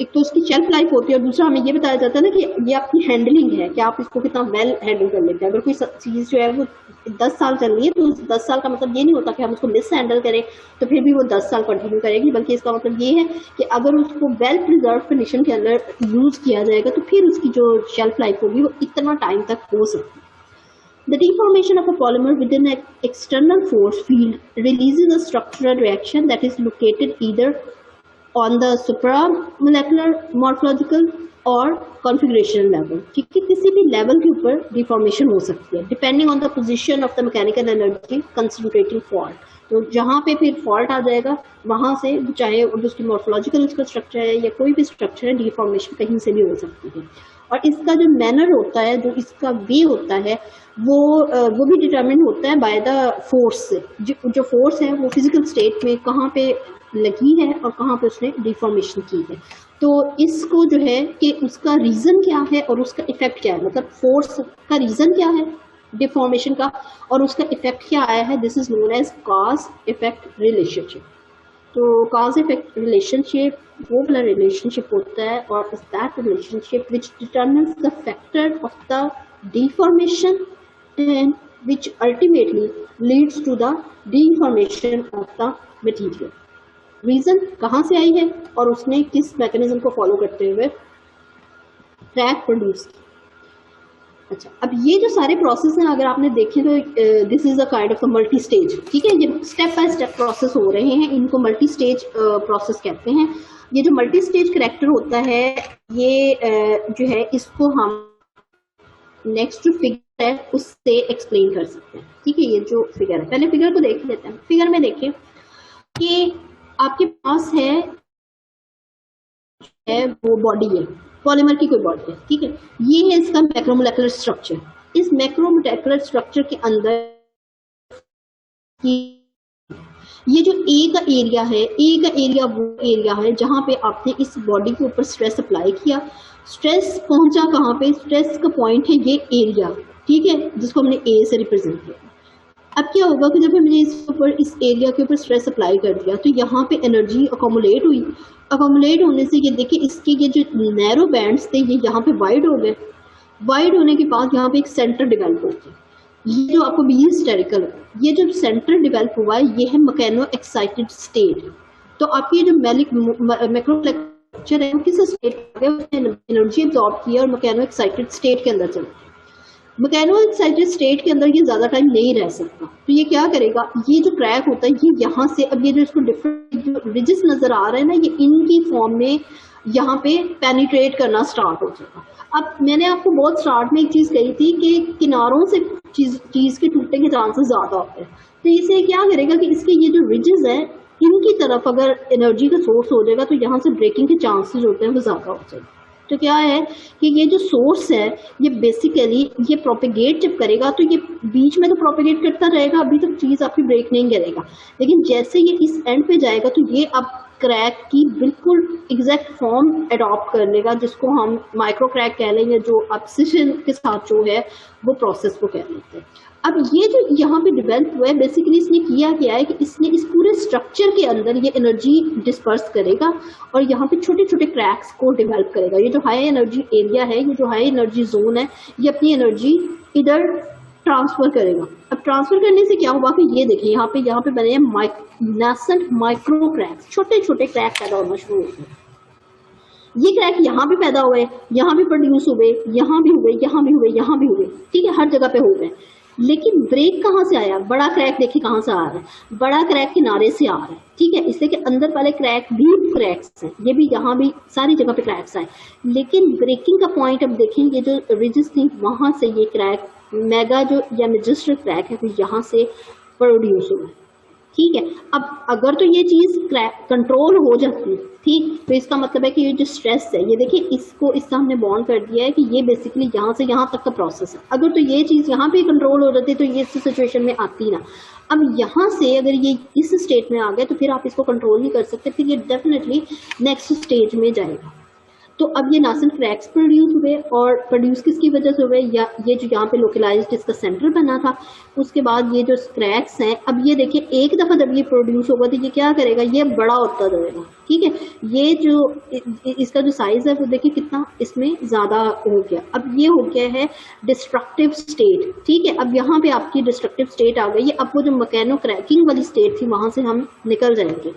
एक तो उसकी शेल्फ लाइफ होती है और दूसरा हमें ये बताया जाता है ना कि ये आपकी हैंडलिंग है कि आप इसको कितना वेल हैंडल कर लेते हैं। अगर कोई चीज जो है वो 10 साल चल रही है तो 10 साल का मतलब ये नहीं होता कि हम उसको मिस हैंडल करें तो फिर भी वो 10 साल कंटिन्यू करेगी, बल्कि इसका मतलब ये है कि अगर उसको वेल प्रिजर्व कंडीशन के अंदर यूज किया जाएगा तो फिर उसकी जो शेल्फ लाइफ होगी वो इतना टाइम तक हो सकती है। The deformation of a polymer within an external force field releases a structural reaction that is located either on the supramolecular morphological और configuration level, ठीक है, किसी भी लेवल के ऊपर डिफॉर्मेशन हो सकती है depending on the position of the mechanical energy concentrating fault. तो जहाँ पे फिर फॉल्ट आ जाएगा वहां से चाहे उसकी मॉर्फोलॉजिकल उसका स्ट्रक्चर है या कोई भी स्ट्रक्चर है, डिफॉर्मेशन कहीं से भी हो सकती है। और इसका जो मैनर होता है, जो इसका वे होता है, वो भी डिटरमिन होता है बाय द फोर्स से। जो फोर्स है वो फिजिकल स्टेट में कहाँ पे लगी है और कहाँ पे उसने डिफॉर्मेशन की है। तो इसको जो है कि उसका रीजन क्या है और उसका इफेक्ट क्या है, मतलब फोर्स का रीजन क्या है डिफॉर्मेशन का और उसका इफेक्ट क्या आया है, this is known as cause effect relationship. तो कॉज इफेक्ट रिलेशनशिप वो वाला रिलेशनशिप होता है और is that relationship which determines the factor of the deformation and which ultimately leads to the deformation of the material. Reason कहाँ से आई है और उसने किस मैकेनिज्म को फॉलो करते हुए क्रैक प्रोड्यूस की। अच्छा, अब ये जो सारे प्रोसेस हैं अगर आपने देखे तो this is a kind of multi stage, ठीक है, ये स्टेप बाय स्टेप प्रोसेस हो रहे हैं, इनको मल्टी स्टेज प्रोसेस कहते हैं। ये जो मल्टी स्टेज करैक्टर होता है ये जो है इसको हम नेक्स्ट जो फिगर है उससे एक्सप्लेन कर सकते हैं, ठीक है। ये जो फिगर है पहले फिगर को देख लेते हैं। फिगर में देखिए कि आपके पास है वो बॉडी है, पॉलीमर की कोई बॉडी है, ठीक है। ये है इसका मैक्रोमोलेकुलर स्ट्रक्चर। इस मैक्रोमोलेकुलर स्ट्रक्चर के अंदर ये जो ए का एरिया है, ए का एरिया वो एरिया है जहां पे आपने इस बॉडी के ऊपर स्ट्रेस अप्लाई किया। स्ट्रेस पहुंचा कहां पे, स्ट्रेस का पॉइंट है ये एरिया, ठीक है, जिसको हमने ए से रिप्रेजेंट किया। अब क्या होगा कि जब हमने इसके ऊपर इस एरिया के ऊपर स्ट्रेस अप्लाई कर दिया तो यहाँ पे एनर्जी अकोमुलेट हुई। अकोमुलेट होने से ये देखिए इसके ये जो नैरो बैंड्स थे ये यहाँ पे वाइड हो गए। वाइड होने के बाद यहाँ पे एक सेंटर डेवलप हो गया। ये जो आपको बी हिस्टेरिकल, ये जो सेंटर डेवलप हुआ है ये है मैकेनो एक्साइटेड स्टेट। तो आपकी जो मैक्रोलेक्चर है वो किस स्टेट में एनर्जी एब्जॉर्ब किया और मैकेनो एक्साइटेड स्टेट के अंदर चला। मैकेनो एक्साइटेड स्टेट के अंदर ये ज्यादा टाइम नहीं रह सकता, तो ये क्या करेगा, ये जो क्रैक होता है ये यहाँ से, अब ये जो इसको डिफरेंट जो रिजेस नजर आ रहे हैं ना, ये इनकी फॉर्म में यहाँ पे पेनिट्रेट करना स्टार्ट हो जाएगा। अब मैंने आपको बहुत स्टार्ट में एक चीज कही थी कि किनारों से चीज के टूटने के चांसेस ज्यादा होते हैं, तो इसे क्या करेगा कि इसके ये जो रिजेस है इनकी तरफ अगर एनर्जी का सोर्स हो जाएगा तो यहाँ से ब्रेकिंग के चांसेस होते हैं वो ज्यादा हो जाएगा। तो क्या है कि ये जो सोर्स है ये बेसिकली ये प्रोपेगेट जब करेगा तो ये बीच में तो प्रोपेगेट करता रहेगा, अभी तक चीज आपकी ब्रेक नहीं करेगा, लेकिन जैसे ये इस एंड पे जाएगा तो ये अब क्रैक की बिल्कुल एग्जैक्ट फॉर्म अडॉप्ट कर लेगा, जिसको हम माइक्रो क्रैक कह लेंगे, जो अब्सिशन के साथ जो है वो प्रोसेस को कह लेते हैं। अब ये जो यहाँ पे डेवलप हुआ है बेसिकली इसने किया क्या है कि इसने इस पूरे स्ट्रक्चर के अंदर ये एनर्जी डिस्पर्स करेगा और यहाँ पे छोटे छोटे क्रैक्स को डेवलप करेगा। ये जो हाई एनर्जी एरिया है, ये जो हाई एनर्जी जोन है, ये अपनी एनर्जी इधर ट्रांसफर करेगा। अब ट्रांसफर करने से क्या हुआ कि ये देखिए यहाँ पे बने हैं नेसेंट माइक्रो क्रैक्स, छोटे छोटे क्रैक पैदा होना शुरू हो गए। ये क्रैक यहाँ भी पैदा हुए, यहाँ भी प्रोड्यूस हुए, यहाँ भी हुए, यहाँ भी हुए, यहाँ भी हुए, ठीक है, हर जगह पे हो गए। लेकिन ब्रेक कहाँ से आया, बड़ा क्रैक देखिए कहाँ से आ रहा है, बड़ा क्रैक किनारे से आ रहा है, ठीक है। इससे के अंदर वाले क्रैक भी क्रैक्स हैं, ये भी यहाँ भी सारी जगह पे क्रैक्स आए, लेकिन ब्रेकिंग का पॉइंट अब देखें, ये जो रिजेस थी वहां से ये क्रैक मेगा जो या मेजिस्टर क्रैक है तो यहाँ से प्रोड्यूस हुआ, ठीक है। अब अगर तो ये चीज कंट्रोल हो जाती है, ठीक, तो इसका मतलब है कि ये जो स्ट्रेस है, ये देखिए इसको इससे हमने बॉन्ड कर दिया है कि ये बेसिकली यहाँ से यहाँ तक का प्रोसेस है। अगर तो ये चीज यहाँ पे कंट्रोल हो जाती तो ये इस सिचुएशन में आती ना। अब यहाँ से अगर ये इस स्टेट में आ गया तो फिर आप इसको कंट्रोल नहीं कर सकते, फिर ये डेफिनेटली नेक्स्ट स्टेज में जाएगा। तो अब ये नासेंट क्रैक्स प्रोड्यूस हुए, और प्रोड्यूस किसकी वजह से हुए, या ये जो यहाँ पे लोकलाइज्ड इसका सेंटर बना था, उसके बाद ये जो क्रैक्स हैं, अब ये देखिए एक दफ़ा जब ये प्रोड्यूस होगा तो ये क्या करेगा, ये बड़ा होता जाएगा, ठीक है। ये जो इसका जो साइज है वो देखिए कितना इसमें ज़्यादा हो गया। अब ये हो गया है डिस्ट्रक्टिव स्टेट, ठीक है। अब यहाँ पे आपकी डिस्ट्रक्टिव स्टेट आ गई है। अब वो जो मैकेनो क्रैकिंग वाली स्टेट थी वहाँ से हम निकल जाएंगे,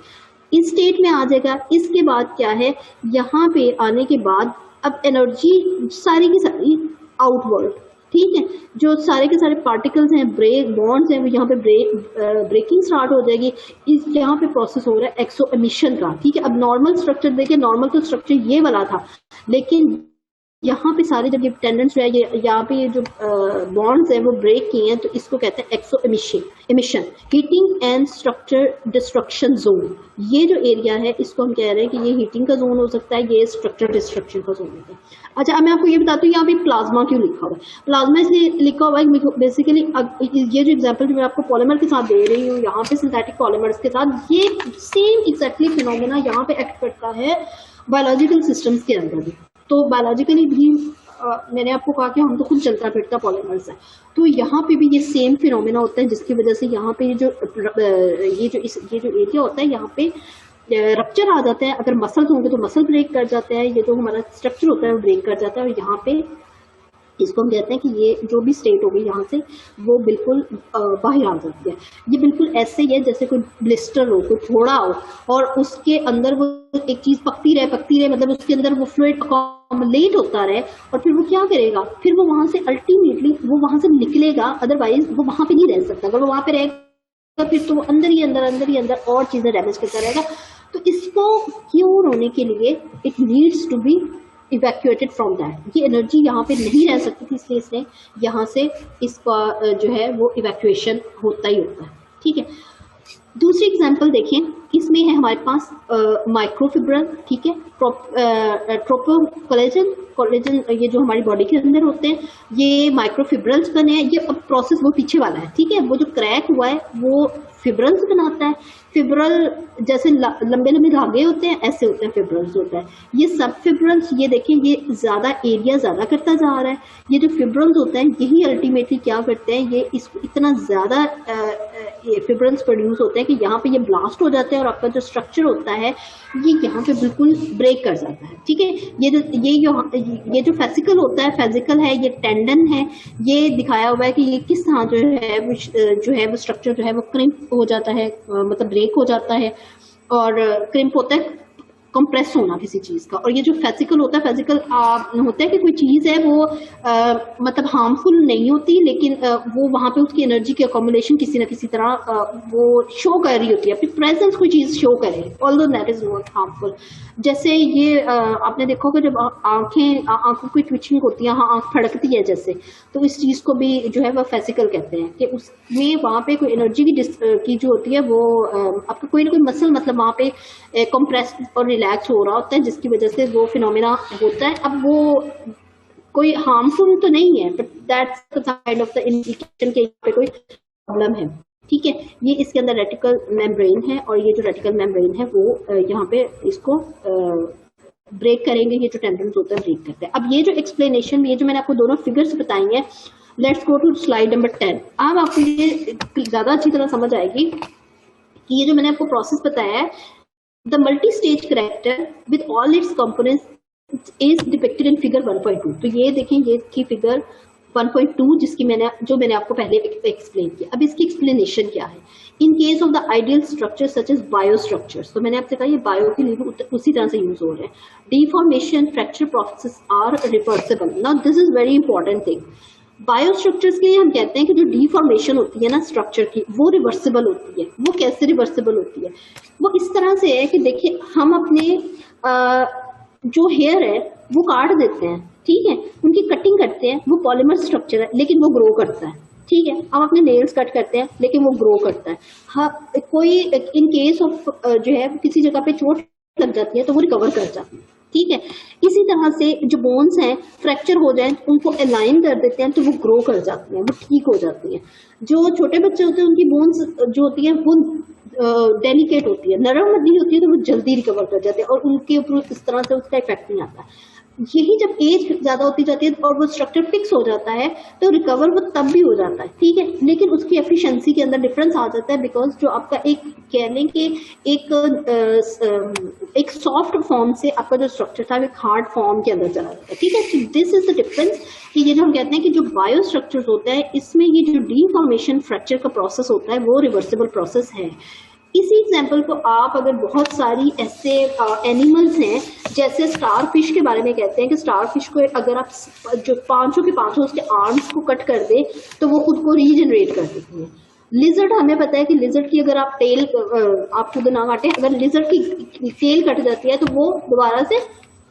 इस स्टेट में आ जाएगा। इसके बाद क्या है, यहाँ पे आने के बाद अब एनर्जी सारी की सारी आउटवर्ड, ठीक है, जो सारे के सारे पार्टिकल्स हैं, ब्रेक बॉन्ड्स हैं, वो यहाँ पे ब्रेकिंग स्टार्ट हो जाएगी। इस यहाँ पे प्रोसेस हो रहा है एक्सो एमिशन का, ठीक है। अब नॉर्मल स्ट्रक्चर देखिए, नॉर्मल तो स्ट्रक्चर ये वाला था, लेकिन यहाँ पे सारे जब ये टेंडेंट्स जो है, ये यहाँ पे ये जो बॉन्ड्स है वो ब्रेक किए हैं, तो इसको कहते हैं exo emission heating and structure destruction zone. ये जो एरिया है इसको हम कह रहे हैं कि ये हीटिंग का जोन हो सकता है, ये स्ट्रक्चर डिस्ट्रक्शन का जोन होता है। अच्छा, अब मैं आपको ये बताती हूँ यहाँ पे प्लाज्मा क्यों लिखा हुआ है। प्लाज्मा इसलिए लिखा हुआ है बेसिकली, ये जो एग्जाम्पल जो मैं आपको पॉलीमर के साथ दे रही हूँ, यहाँ पे सिंथेटिक पॉलीमर्स के साथ ये सेम एग्जैक्टली फिनोमेना यहाँ पे एक्ट करता है बायोलॉजिकल सिस्टम्स के अंदर भी। तो बायोलॉजिकली भी मैंने आपको कहा कि हम तो खुद चलता फिरता पॉलीमर्स है, तो यहाँ पे भी ये सेम फिनोमेना होता है, जिसकी वजह से यहाँ पे जो एरिया होता है यहाँ पे रप्चर आ जाता है। अगर मसल्स होंगे तो मसल ब्रेक कर जाते हैं, ये जो हमारा स्ट्रक्चर होता है वो ब्रेक कर जाता है, और यहाँ पे इसको हम कहते हैं कि ये जो भी स्टेट होगी यहाँ से वो बिल्कुल बाहर आ जाती है। ये बिल्कुल ऐसे ही है जैसे कोई ब्लिस्टर हो, कोई फोड़ा हो, और उसके अंदर वो एक चीज पकती रहे, मतलब उसके अंदर वो फ्लूइड अकोमोलेट होता रहे, और फिर वो क्या करेगा, फिर वो वहां से अल्टीमेटली वो वहां से निकलेगा, अदरवाइज वो वहां पे नहीं रह सकता। अगर वो वहां पे रहेगा फिर तो वो अंदर ही अंदर और चीजें डैमेज करता रहेगा। तो इसको क्योर होने के लिए it needs to be evacuated from that. ये एनर्जी यहाँ पे नहीं रह सकती थी, इसलिए इसने यहाँ से इसका जो है वो इवैक्यूएशन होता ही होता है, ठीक है। दूसरी एग्जांपल देखें, इसमें है हमारे पास माइक्रोफिब्रल, ठीक है, ट्रोपोकोलेजन, ये जो हमारी बॉडी के अंदर होते हैं, ये माइक्रोफिब्रल्स बने हैं। ये अब प्रोसेस वो पीछे वाला है, ठीक है। वो जो क्रैक हुआ है वो फिब्रल्स बनाता है। फिब्रल जैसे लंबे लंबे धागे होते हैं, ऐसे होते हैं, फिब्रल्स होता है। ये सब फिब्रल्स, ये देखें, ये ज्यादा एरिया ज्यादा करता जा रहा है। ये जो फिब्रल्स होते हैं यही अल्टीमेटली क्या करते हैं, ये इसको इतना ज्यादा फिब्रल्स प्रोड्यूस होते हैं कि यहाँ पे ये ब्लास्ट हो जाते हैं, और आपका जो स्ट्रक्चर होता है ये यहाँ पे बिल्कुल ब्रेक कर जाता है, ठीक है। ये जो फेसिकल होता है, फेजिकल है, ये टेंडन है, ये दिखाया हुआ है कि ये किस तरह जो है वो स्ट्रक्चर जो है वो क्रिम्प हो जाता है, मतलब ब्रेक हो जाता है, और क्रिम्प होता है कंप्रेस होना किसी चीज का। और ये जो फेसिकल होता है, फेसिकल होता है कि कोई चीज है वो मतलब हार्मफुल नहीं होती, लेकिन वो वहां पे उसकी एनर्जी की अकोमोडेशन किसी ना किसी तरह वो शो कर रही होती है, अपनी प्रेजेंस कोई चीज शो करे, although that is not harmful. जैसे ये आपने देखा होगा जब आंखों की ट्विचिंग होती है, आंख फड़कती है जैसे, तो इस चीज को भी जो है वो फेसिकल कहते हैं, कि उसमें वहां पे कोई एनर्जी की जो होती है वो आपका कोई ना कोई मसल मतलब वहां पे कंप्रेस और रिलैक्स हो रहा होता है, जिसकी वजह से वो फिनोमेना होता है। अब वो कोई हार्मफुल तो नहीं है, but that's the kind of the indication के यहाँ पे कोई प्रॉब्लम है, ठीक है। ये इसके अंदर रेटिकल मेम्ब्रेन है, और ये जो रेटिकल मेम्ब्रेन है वो यहाँ पे इसको ब्रेक करेंगे, ये जो टेंडेंस होता है ब्रेक करते हैं। अब ये जो एक्सप्लेनेशन, ये जो मैंने आपको दोनों फिगर्स बताई हैं, let's go to slide number 10। अब आपको ये ज्यादा अच्छी तरह समझ आएगी कि ये जो मैंने आपको प्रोसेस बताया है, the multi-stage character with all its components is depicted in figure 1.2। तो ये देखें, ये थी फिगर 1.2 जिसकी मैंने आपको पहले एक्सप्लेन किया। अब इसकी एक्सप्लेनेशन क्या है, in case of the ideal structure such as biostructures, तो मैंने आपसे कहा ये बायो के लिए उसी तरह से यूज हो रहे हैं। Deformation, fracture process are reversible. Now this is very important thing. Biostructures के लिए हम कहते हैं कि जो डिफॉर्मेशन होती है ना स्ट्रक्चर की, वो रिवर्सिबल होती है। वो कैसे रिवर्सिबल होती है, वो इस तरह से है कि देखिए, हम अपने जो हेयर है वो काट देते हैं, ठीक है, उनकी कटिंग करते हैं, वो पॉलीमर स्ट्रक्चर है लेकिन वो ग्रो करता है, ठीक है। हम अपने नेल्स कट करते हैं लेकिन वो ग्रो करता है। हाँ, कोई इन केस ऑफ जो है किसी जगह पे चोट लग जाती है तो वो रिकवर कर जाती है, ठीक है। इसी तरह से जो बोन्स हैं फ्रैक्चर हो जाए उनको अलाइन कर देते हैं तो वो ग्रो कर जाती हैं, वो ठीक हो जाती हैं। जो छोटे बच्चे होते हैं उनकी बोन्स जो होती हैं वो डेलिकेट होती है, नरम नहीं होती है, तो वो जल्दी रिकवर कर जाते हैं और उनके ऊपर इस तरह से उसका इफेक्ट नहीं आता। यही जब एज ज्यादा होती जाती है और वो स्ट्रक्चर फिक्स हो जाता है तो रिकवर वो तब भी हो जाता है, ठीक है, लेकिन उसकी एफिशिएंसी के अंदर डिफरेंस आ जाता है, बिकॉज जो आपका एक कह लें कि एक सॉफ्ट फॉर्म से आपका जो स्ट्रक्चर था एक हार्ड फॉर्म के अंदर चला जाता है, ठीक है। So this is the difference कि ये जो हम कहते हैं कि जो बायो स्ट्रक्चर्स होता है इसमें ये जो डीफॉर्मेशन फ्रैक्चर का प्रोसेस होता है वो रिवर्सिबल प्रोसेस है। इसी एग्जाम्पल को आप अगर बहुत सारी ऐसे एनिमल्स हैं जैसे स्टार फिश के बारे में कहते हैं कि स्टार फिश को अगर आप जो पांचों के पांचों उसके आर्म्स को कट कर दे तो वो खुद को रीजनरेट कर देती है। लिजर्ड हमें पता है कि लिजर्ड की अगर आप टेल आप खुद ना काटें, अगर लिजर्ड की टेल कट जाती है तो वो दोबारा से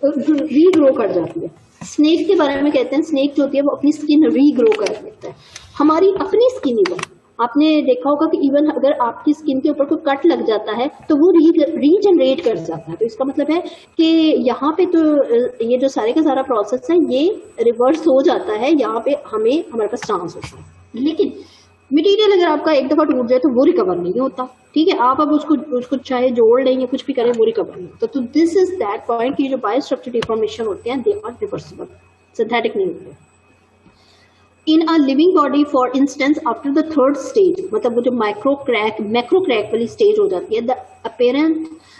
रीग्रो कर जाती है। स्नेक के बारे में कहते हैं स्नेक जो होती है वो अपनी स्किन रीग्रो कर देता है। हमारी अपनी स्किन ही आपने देखा होगा कि इवन अगर आपकी स्किन के ऊपर कोई कट लग जाता है तो वो रीजनरेट कर जाता है। तो इसका मतलब है कि यहाँ पे तो ये जो सारे का सारा प्रोसेस है ये रिवर्स हो जाता है, यहाँ पे हमारे पास चांस होता है। लेकिन मटेरियल अगर आपका एक दफा टूट जाए तो वो रिकवर नहीं होता, ठीक है, आप अब उसको चाहे जोड़ लें या कुछ भी करें वो रिकवर नहीं होता। तो दिस इज दैट पॉइंट कि जो बायोस्ट्रक्चर डिफॉर्मेशन होते हैं दे आर रिवर्सिबल, सिंथेटिक नहीं होते। In a living body for instance after the third stage, मतलब वो जो मैक्रो क्रैक वाली स्टेज हो जाती है, the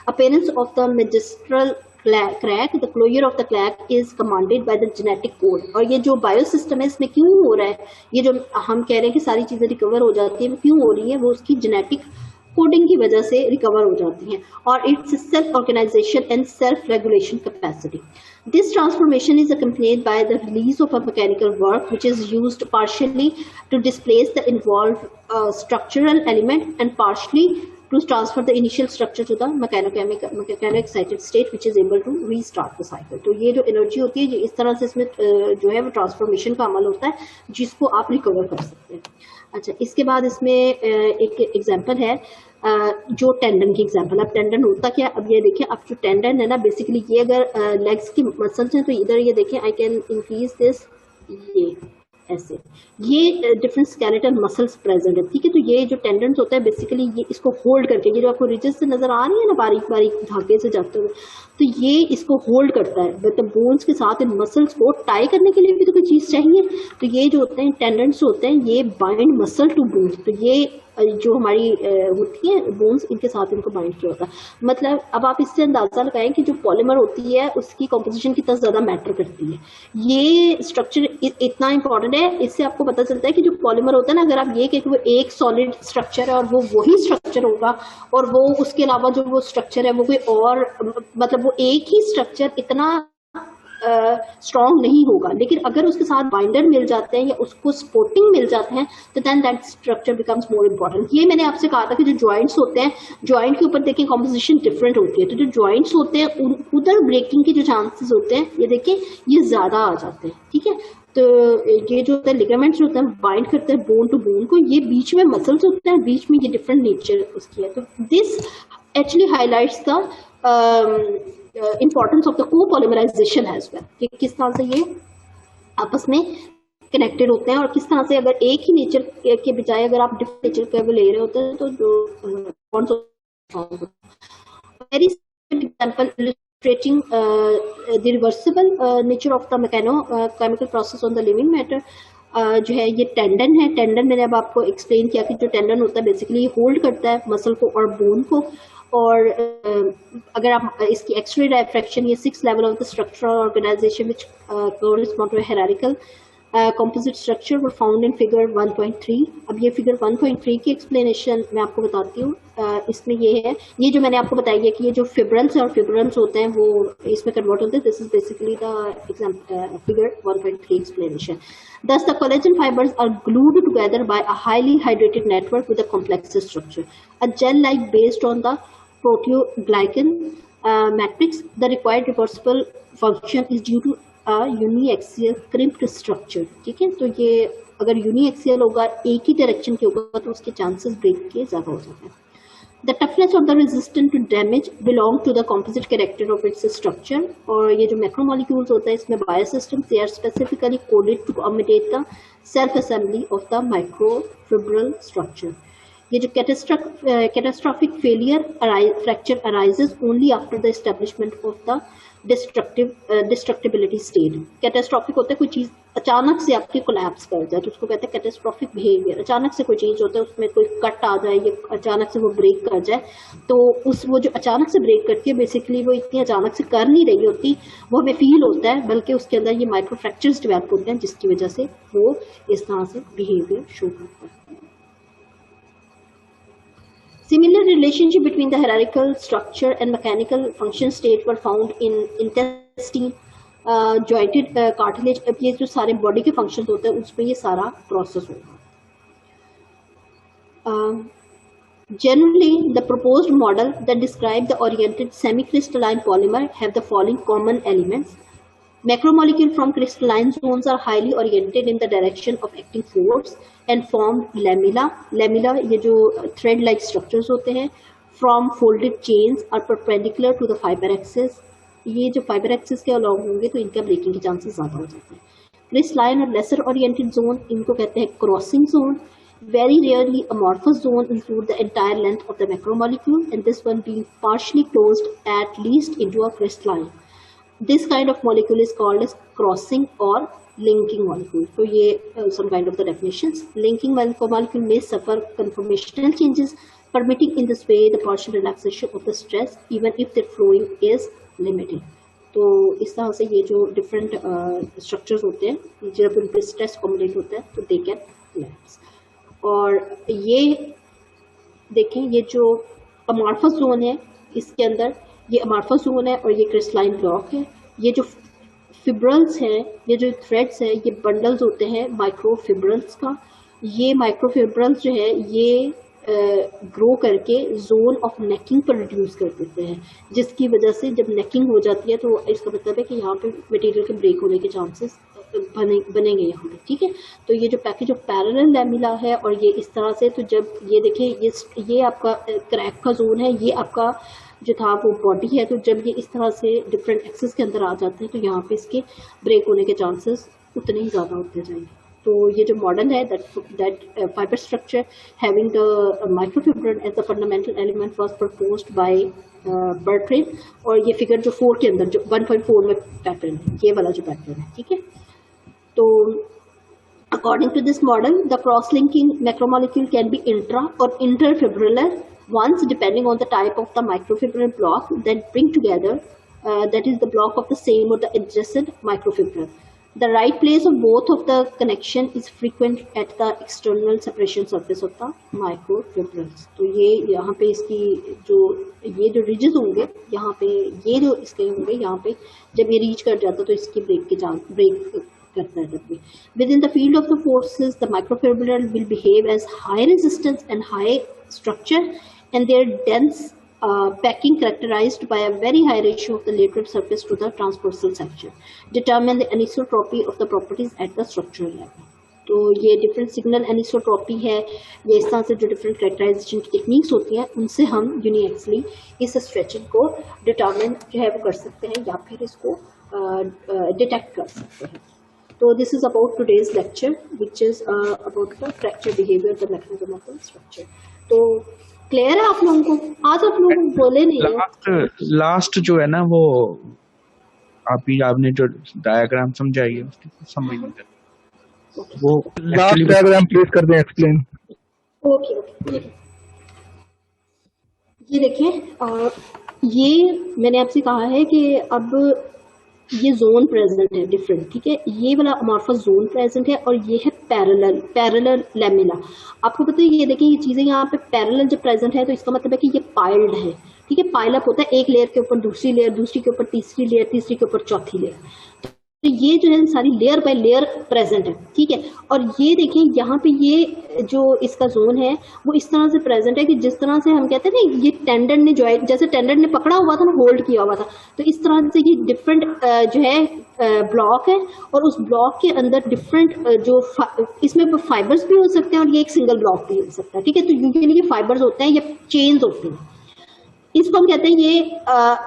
appearance of the magistral crack, the closure of the crack is commanded by the genetic code। और ये जो बायोसिस्टम है इसमें क्यों हो रहा है, ये जो हम कह रहे हैं कि सारी चीजें रिकवर हो जाती है, क्यों हो रही है, वो उसकी जेनेटिक कोडिंग की वजह से रिकवर हो जाती हैं और its self organization and self regulation capacity. This transformation is accompanied by the release of a mechanical work which is used partially to displace the involved structural element and partially to transfer the initial structure to the mechanical excited state which is able to restart the cycle। तो ये जो energy होती है इस तरह से इसमें जो है वो ट्रांसफॉर्मेशन का अमल होता है जिसको आप रिकवर कर सकते हैं। अच्छा, इसके बाद इसमें एक एग्जांपल है जो टेंडन की एग्जांपल। अब टेंडन होता क्या, अब ये देखिए, अब जो टेंडन है ना बेसिकली ये अगर लेग्स की मसल्स हैं तो इधर ये देखिए आई कैन इंक्रीज दिस, ये ऐसे ये डिफरेंट स्केलेटल मसल्स प्रेजेंट है, ठीक है। तो ये जो टेंडन्स होता है बेसिकली ये इसको होल्ड करके, ये जो आपको रिजेस से नजर आ रही है ना बारीक बारीक धागे से जाते हुए, तो ये इसको होल्ड करता है मतलब बोन्स के साथ इन मसल्स को टाई करने के लिए भी तो कोई चीज चाहिए। तो ये जो होते हैं टेंडन्स होते हैं ये बाइंड मसल टू बोन्स, तो ये जो हमारी होती है बोन्स इनके साथ इनको बाइंड किया होता है। मतलब अब आप इससे अंदाजा लगाएं कि जो पॉलीमर होती है उसकी कॉम्पोजिशन कितना ज्यादा मैटर करती है। ये स्ट्रक्चर इतना इंपॉर्टेंट है, इससे आपको पता चलता है कि जो पॉलीमर होता है ना, अगर आप ये कहें कि वो एक सॉलिड स्ट्रक्चर है और वो वही स्ट्रक्चर होगा और वो उसके अलावा जो वो स्ट्रक्चर है वो कोई और मतलब वो एक ही स्ट्रक्चर इतना स्ट्रॉन्ग नहीं होगा, लेकिन अगर उसके साथ बाइंडर मिल जाते हैं या उसको सपोर्टिंग मिल जाते हैं तो then that structure becomes more important. ये मैंने आपसे कहा था कि जो जॉइंट्स होते हैं, जॉइंट के ऊपर देखिए कॉम्पोजिशन डिफरेंट होती है, तो जो जॉइंट्स होते हैं उधर ब्रेकिंग के जो चांसेस होते हैं ये देखिए ये ज्यादा आ जाते हैं, ठीक है। तो ये जो होता है लिगामेंट्स होते हैं बाइंड करते हैं बोन टू बोन को, ये बीच में मसल्स होते हैं, बीच में ये डिफरेंट नेचर उसकी है। तो this actually highlights the importance of the co-polymerization as well, कि किस तरह से ये आपस में कनेक्टेड होते हैं और किस तरह से अगर एक ही नेचर के बजाय अगर आप डिफरेंट नेचर के ले रहे होते हैं तो जो कौन सा very example illustrating the reversible nature of the chemical process on the living matter जो है ये टेंडन है। टेंडन मैंने अब आपको एक्सप्लेन किया कि जो टेंडन होता है बेसिकली होल्ड करता है मसल को और बोन को, और अगर आप इसकी एक्स-रे डायफ्रैक्शन, ये 6 level of the structural organization which correspond to hierarchical composite structure were found in figure 1.3। अब ये फिगर 1.3 की एक्सप्लेनेशन मैं आपको बताती हूँ। इसमें ये है, ये जो मैंने आपको बताया है कि ये जो फिब्रल्स और फिब्रम्स होते हैं वो इसमें कन्वर्ट होते हैं। This is basically the example figure 1.3 explanation. Thus, the collagen fibers are glued together by a highly hydrated network with a complex structure, a gel-like based on the proteoglycan matrix. The required reversible function is due to a uniaxial crimped structure। ठीक है, तो ये अगर uniaxial होगा, एक ही direction के होगा, तो उसके चांसेस ब्रेक के ज्यादा हो जाते हैं। The toughness of the resistant to damage belong to the composite character of its structure। और ये जो मैक्रोमोलिक्यूल्स होता है इसमें बायोसिस्टम्स they are specifically coded to accommodate the self assembly of the microfibril structure। ये जो catastrophic failure fracture arises only after the establishment of the destructibility state. Catastrophic होता है कोई चीज अचानक से आपके कोलैप्स कर जाए तो उसको कहते हैं कैटास्ट्रॉफिक बिहेवियर। अचानक से कोई चीज होता है, उसमें कोई कट आ जाए या अचानक से वो ब्रेक कर जाए, तो वो जो अचानक से ब्रेक करती है बेसिकली वो इतनी अचानक से कर नहीं रही होती, वो हमें फील होता है, बल्कि उसके अंदर ये माइक्रो फ्रैक्चर्स डेवलप होते हैं जिसकी वजह से वो इस तरह से बिहेवियर शो करता है। Similar relationship between the hierarchical structure and mechanical function state were found in intestine, jointed cartilage। अब ये जो सारे बॉडी के फंक्शंस होते हैं उसमें ये सारा प्रोसेस होगा। Generally, the proposed model that describe the oriented semi-crystalline polymer have the following common elements. Macromolecule from crystalline zones are highly oriented in the direction of acting force and form lamella। Lamella ये जो thread-like structures होते हैं। From folded chains are perpendicular to the fiber axis। ये जो fiber axis के along होंगे तो इनका breaking के chances ज़्यादा हो जाते हैं। Crystalline और lesser oriented zone इनको कहते हैं crossing zone। Very rarely amorphous zone include the entire length of the macromolecule and this one being partially closed at least into a crystalline। This kind of molecule is called as crossing or linking molecule। तो ये some kind of the definitions। Linking molecule may suffer conformational changes permitting in this way the partial relaxation of the stress even if the flowing is limited। तो इस तरह से ये जो different structures होते हैं जब उन पे stress accumulate होता है तो they can collapse। और ये देखें ये जो amorphous zone है इसके अंदर ये अमार्फस जोन है और ये क्रिस्टलाइन ब्लॉक है। ये जो फिब्रल्स हैं, ये जो थ्रेड्स हैं, ये बंडल्स होते हैं माइक्रोफिब्रल्स का। ये माइक्रोफिब्रल्स जो है ये ग्रो करके जोन ऑफ नेकिंग पर रिड्यूस कर देते हैं, जिसकी वजह से जब नेकिंग हो जाती है तो इसका मतलब है कि यहाँ पे मटेरियल के ब्रेक होने के चांसेस बनेंगे यहाँ पे। ठीक है, तो ये जो पैकेज ऑफ पैरेलल लैमिला है और ये इस तरह से, तो जब ये देखिए ये आपका क्रैक का जोन है, ये आपका जो था वो बॉडी है, तो जब ये इस तरह से डिफरेंट एक्सेस के अंदर आ जाते हैं तो यहाँ पे इसके ब्रेक होने के चांसेस उतने ही ज़्यादा होते जाएंगे। तो ये जो मॉडल है that fibre structure having the microfibril as the fundamental element was proposed by Bertrand. और ये फिगर जो 4 के अंदर जो 1.4 में पैटर्न है, ये वाला जो पैटर्न है, ठीक है। तो according to this model, the cross-linking macromolecule can be intra or interfibrillar ones depending on the type of the microfibril block that bring together, that is the block of the same or the adjacent microfibril। The right place of both of the connection is frequent at the external separation surface of the microfibrils। तो ये यहाँ पे इसकी ये जो ridges होंगे यहाँ पे, ये जो इसके होंगे यहाँ पे, जब ये रीच कर जाता तो इसकी ब्रेक करता है। जब भी within the field of the forces, the microfibril will behave as high resistance and high structure, and their dense packing characterized by a very high ratio of the lateral surface to the transversal section determine the anisotropy of the properties at the structural level। तो ये different signal anisotropy है, ये इस तरह से जो different characterisation की techniques होती हैं उनसे हम यूनिएक्सली इस स्ट्रेचिंग को डिटरमिन जो है वो कर सकते हैं या फिर इसको डिटेक्ट कर सकते हैं। So this is about today's lecture, which is about the fracture behavior, the mechanism of the structure। तो क्लियर है आप लोगों को? आज आप लोगों को बोले नहीं लास्ट जो है ना वो आपने जो डायग्राम समझाई है उसकी समझ नहीं आता। वो लास्ट डायग्राम प्लीज कर दें एक्सप्लेन। ओके ये देखिए, ये मैंने आपसे कहा है कि अब ये जोन प्रेजेंट है डिफरेंट, ठीक है। ये वाला अमॉर्फस जोन प्रेजेंट है और ये है पैरेलल लैमिला। आपको पता है ये देखिए ये चीजें यहाँ पे पैरेलल जब प्रेजेंट है तो इसका मतलब है कि ये पाइल्ड है, ठीक है। पाइल अप होता है एक लेयर के ऊपर दूसरी लेयर, दूसरी के ऊपर तीसरी लेयर, तीसरी के ऊपर चौथी लेयर। तो ये जो है सारी लेयर बाय लेयर प्रेजेंट है, ठीक है। और ये देखिए यहाँ पे ये जो इसका जोन है वो इस तरह से प्रेजेंट है कि जिस तरह से हम कहते हैं ना ये टेंडन ने जॉइंट, जैसे टेंडन ने पकड़ा हुआ था ना, होल्ड किया हुआ था, तो इस तरह से ये डिफरेंट जो है ब्लॉक है और उस ब्लॉक के अंदर डिफरेंट जो इसमें फाइबर्स भी हो सकते हैं और ये एक सिंगल ब्लॉक भी हो सकता है, ठीक है। तो यूजुअली ये फाइबर्स होते हैं या चेन्स होते हैं। इसको हम कहते हैं ये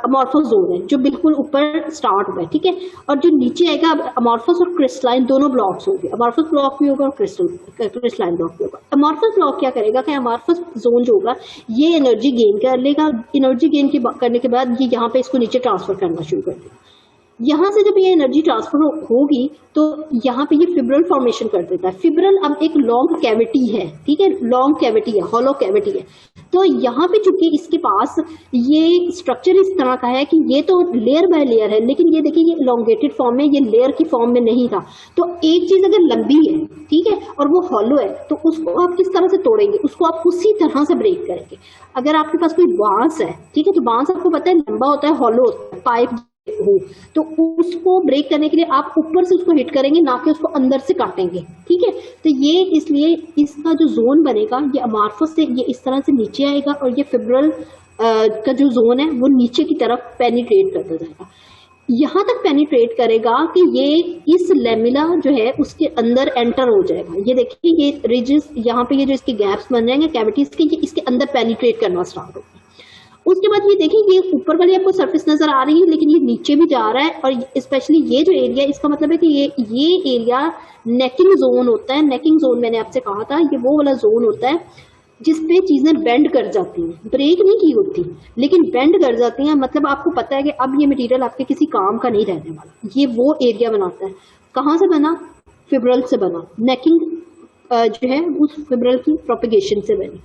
अमॉर्फस जोन है जो बिल्कुल ऊपर स्टार्ट हुआ है, ठीक है। और जो नीचे आएगा अमॉर्फस और क्रिस्टलाइन दोनों ब्लॉक्स होंगे, अमॉर्फस ब्लॉक भी होगा और क्रिस्टलाइन ब्लॉक भी होगा। अमॉर्फस ब्लॉक क्या करेगा कि अमॉर्फस जोन जो होगा ये एनर्जी गेन कर लेगा, एनर्जी गेन करने के बाद ये यहाँ पे इसको नीचे ट्रांसफर करना शुरू कर देगा। यहाँ से जब ये एनर्जी ट्रांसफर होगी तो यहाँ पे ये फिब्रल फॉर्मेशन कर देता है। फिब्रल अब एक लॉन्ग कैविटी है, ठीक है, लॉन्ग कैविटी है, हॉलो कैविटी है। तो यहाँ पे चूंकि इसके पास ये स्ट्रक्चर इस तरह का है कि ये तो लेयर बाय लेयर है, लेकिन ये देखिए ये इलोंगेटेड फॉर्म में, ये लेयर की फॉर्म में नहीं था। तो एक चीज अगर लंबी है, ठीक है, और वो हॉलो है, तो उसको आप किस तरह से तोड़ेंगे, उसको आप उसी तरह से ब्रेक करेंगे। अगर आपके पास कोई बांस है, ठीक है, तो बांस आपको पता है लंबा होता है, हॉलो होता है, पाइप हो, तो उसको ब्रेक करने के लिए आप ऊपर से उसको हिट करेंगे, ना कि उसको अंदर से काटेंगे, ठीक है। तो ये इसलिए इसका जो जोन बनेगा ये अमॉर्फस से ये इस तरह से नीचे आएगा और ये फिब्रल का जो जोन है वो नीचे की तरफ पेनिट्रेट करता जाएगा। यहाँ तक पेनिट्रेट करेगा कि ये इस लेमिला जो है उसके अंदर एंटर हो जाएगा। ये देखिए ये रिजेस यहाँ पे ये जो इसके गैप्स बन जाएंगे कैविटीज के, ये इसके अंदर पेनिट्रेट करना स्टार्ट होगा। उसके बाद ये देखिए ये ऊपर वाली आपको सरफेस नजर आ रही है, लेकिन ये नीचे भी जा रहा है। और स्पेशली ये जो एरिया, इसका मतलब है कि ये एरिया नेकिंग जोन होता है। नेकिंग जोन मैंने आपसे कहा था ये वो वाला जोन होता है जिसपे चीजें बेंड कर जाती हैं, ब्रेक नहीं की होती लेकिन बेंड कर जाती हैं। मतलब आपको पता है कि अब ये मटेरियल आपके किसी काम का नहीं रहने वाला। ये वो एरिया बनाता है। कहाँ से बना? फिब्रल से बना। नेकिंग जो है उस फिब्रल की प्रोपेगेशन से बनी।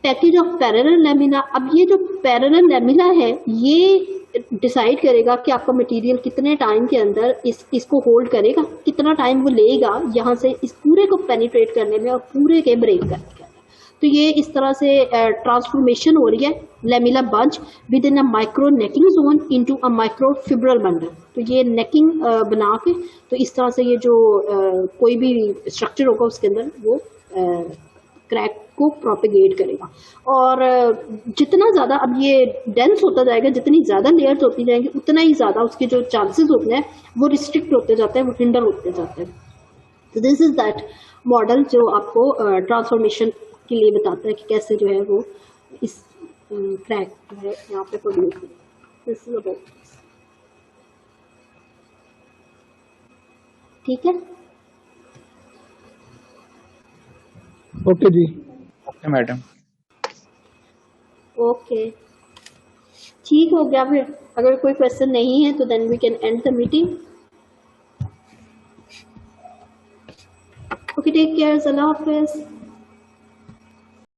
पैकेज ऑफ पैरेलल लैमिना, अब ये जो पैरेलल लैमिना है ये डिसाइड करेगा कि आपका मटेरियल कितने टाइम के अंदर इसको होल्ड करेगा, कितना टाइम वो लेगा यहाँ से इस पूरे को पेनिट्रेट करने में और पूरे के ब्रेक करने में। तो ये इस तरह से ट्रांसफॉर्मेशन हो रही है lamella bunch within a micro necking zone into a micro fibril bundle. तो ये नेकिंग बना के तो इस तरह से ये जो कोई भी स्ट्रक्चर होगा उसके अंदर वो क्रैक को प्रोपेगेट करेगा। और जितना ज़्यादा अब ये डेंस होता जाएगा, जितनी ज़्यादा लेयर्स होती जाएंगी उतना ही ज़्यादा उसके जो चांसेस होते हैं वो रिस्ट्रिक्ट होते जाते हैं, वो हिंडर होते जाते हैं। तो दिस इज दैट मॉडल जो आपको ट्रांसफॉर्मेशन के लिए बताता है कि कैसे जो है वो इस क्रैक जो है यहाँ पे प्रोड्यूस होगा। दिस इज अबाउट, ठीक है। ओके जी, ओके मैडम, ओके ठीक हो गया। फिर अगर कोई क्वेश्चन नहीं है तो then we can end the meeting. Okay, take care, अल्लाह हाफिज।